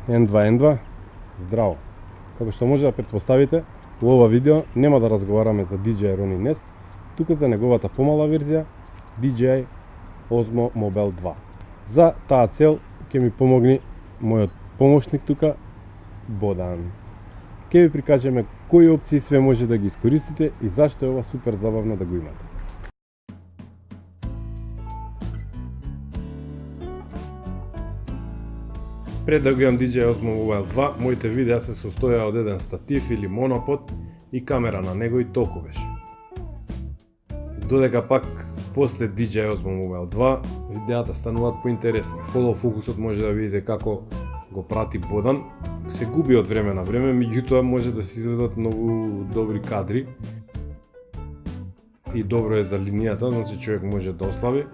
N2. Здраво! Како што може да претпоставите, во ова видео нема да разговараме за DJI Ronin NES, тука за неговата помала верзија DJI Osmo Mobile 2. За таа цел ќе ми помогне мојот помошник тука, Бодан. Ќе ви прикажеме кои опции све може да ги искористите и зашто е ова супер забавно да го имате. Пред да го имам DJI Osmo Mobile 2, моите видеа се состоја од еден статив или монопод и камера на него и толку беше. Додека пак после DJI Osmo Mobile 2, видеата стануваат поинтересни. Follow фокусот може да видите како го прати Бодан, се губи од време на време, меѓутоа може да се изведат многу добри кадри и добро е за линијата, значи човек може да ослаби.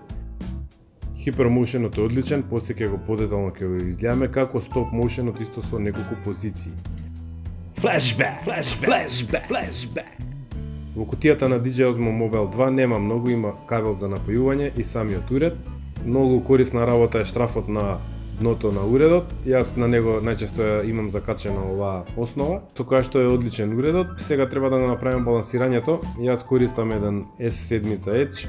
Хипермоушенот е одличен, после ќе го подетално ќе го изгледаме, како стоп моушенот исто со неколку позиции. Флешбек. Во кутијата на DJI Osmo Mobile 2 нема многу, има кабел за напојување и самиот уред. Многу корисна работа е штрафот на дното на уредот. Јас на него најчесто ја имам закачена оваа основа, со која што е одличен уредот. Сега треба да го направиме балансирањето. Јас користам еден S7 Edge.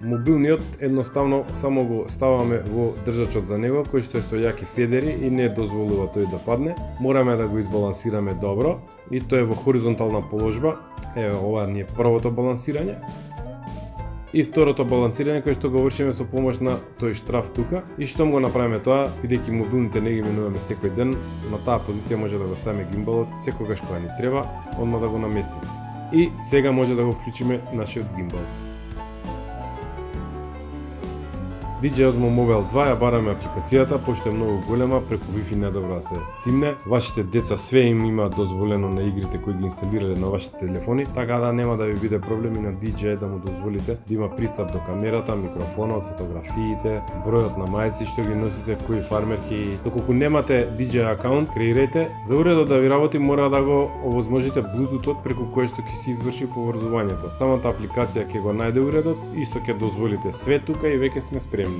Мобилниот едноставно само го ставаме во држачот за него, кој што е со јаки федери и не дозволува тој да падне. Мораме да го избалансираме добро и тоа е во хоризонтална положба. Еве, ова ни е првото балансирање. И второто балансирање кој што го вршиме со помош на тој штраф тука. И штом го направиме тоа, бидејќи мобилните не ги менуваме секој ден, на таа позиција може да го ставиме гимбалот секогаш кога ни треба, одма да го наместиме. И сега може да го вклучиме нашиот гимбал. DJI Osmo Mobile 2 ја бараме апликацијата, пошто е многу голема, преку Wi-Fi недобро да се симне. Вашите деца све им имаат дозволено на игрите кои ги инсталирале на вашите телефони, така да нема да ви биде проблем и на DJI да му дозволите да има пристап до камерата, микрофонот, фотографиите, бројот на мајци што ги носите, кои фармерки. Доколку немате DJI акаунт, креирајте. За уредот да ви работи мора да го овозможите Bluetooth преку кој што ќе се изврши поврзувањето. Самата апликација ќе го најде уредот, исто ќе дозволите све тука и веќе сме спремни.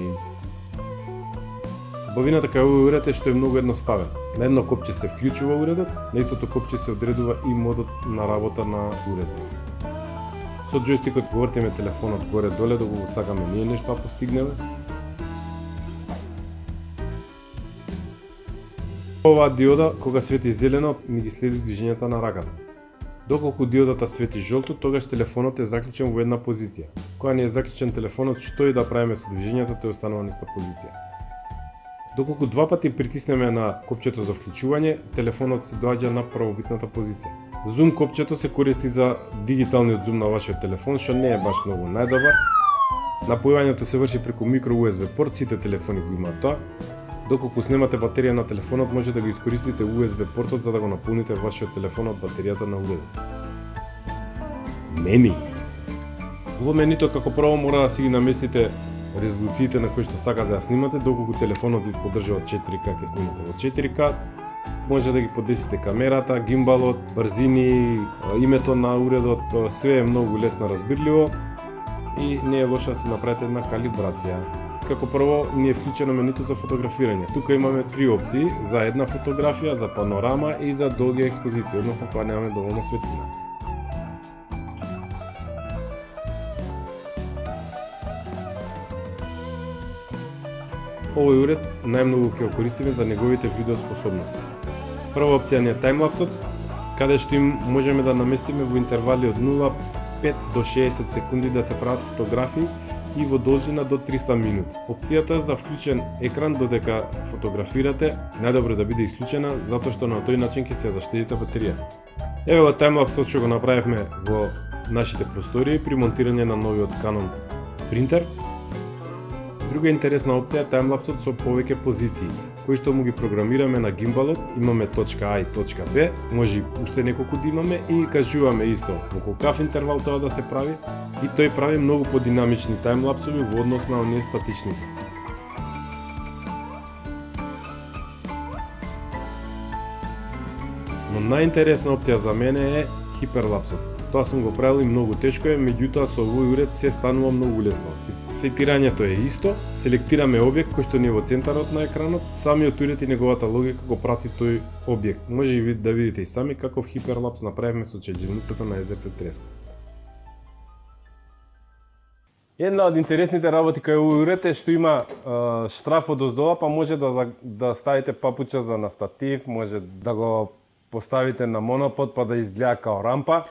Бавината кај овој уред е што е многу едноставен. На едно копче се вклучува уредот, на истото копче се одредува и модот на работа на уредот. Со џојстикот го вртиме телефонот горе-доле доколку сакаме ние нешто да постигнеме. Оваа диода, кога свети зелено, ни ги следи движењата на раката. Доколку диодата свети жолто, тогаш телефонот е заклучен во една позиција. Кога не е заклучен телефонот, што и да правиме со движењата, тој останува на иста позиција. Доколку два пати притиснеме на копчето за вклучување, телефонот се доаѓа на првобитната позиција. Зум копчето се користи за дигиталниот зум на вашиот телефон, што не е баш многу најдобар. Напојувањето се врши преку микро USB порт, сите телефони го имаат тоа. Доколку снемате батерија на телефонот, може да го искористите USB портот за да го наполните вашиот телефон од батеријата на уредот. Мени. Во менито како прво мора да си ги наместите резолуциите на кои што сакате да снимате, доколку телефонот ви поддржува 4K, ќе снимате во 4K. Може да ги подесите камерата, гимбалот, брзини, името на уредот, све е многу лесно разбирливо и не е лошо да си направите една калибрација. Како прво, ни е вклучено менито за фотографирање. Тука имаме три опции, за една фотографија, за панорама и за долги експозиции, односно кога немаме доволно светлина. Овој уред најмногу ќе го користиме за неговите видео способности. Прва опција ни е таймлапсот, каде што им можеме да наместиме во интервали од 0,5 до 60 секунди да се прават фотографии и во должина до 300 минути. Опцијата за вклучен екран додека фотографирате најдобро да биде исклучена, затоа што на тој начин ќе се заштедите батеријата. Еве го таймлапсот што го направивме во нашите простории при монтирање на новиот Canon принтер. Друга интересна опција е таймлапсот со повеќе позиции, кои што му ги програмираме на гимбалот. Имаме точка А и точка Б, може уште неколку да имаме и кажуваме исто во колкав интервал тоа да се прави и тој прави многу подинамични таймлапсови во однос на оние статичните. Но најинтересна опција за мене е хиперлапсот. Тоа сум го правил и многу тешко е, меѓутоа со овој уред се станува многу лесно. Сетирањето е исто, селектираме објект кој што ни е во центарот на екранот, самиот уред и неговата логика го прати тој објект. Може и да видите и сами каков хиперлапс направивме со чеџевницата на Езер се треска. Една од интересните работи кај овој уред е што има штраф од оздола, па може да ставите папуча за на статив, може да го поставите на монопод па да изгледа као рампа,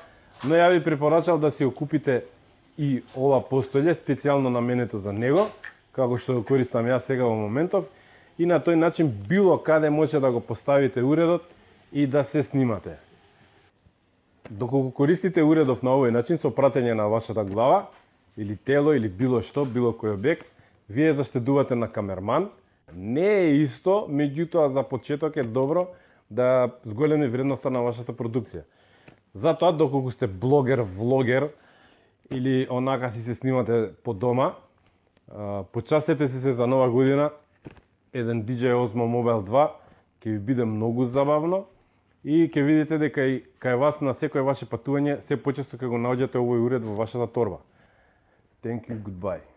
но ја ви препорачал да си го купите и ова постолје специјално наменето за него, како што го користам јас сега во моментов, и на тој начин било каде може да го поставите уредот и да се снимате. Доколку користите уредов на овој начин со пратење на вашата глава, или тело, или било што, било кој објект, вие заштедувате на камерман. Не е исто, меѓутоа за почеток е добро да зголеми вредноста на вашата продукција. Затоа, доколку сте блогер, влогер, или онака си се снимате по дома, почастете се за нова година, еден DJI Osmo Mobile 2, ќе ви биде многу забавно и ќе видите дека и кај вас на секој ваше патување се почесто ќе го наоѓате овој уред во вашата торба. Thank you, goodbye.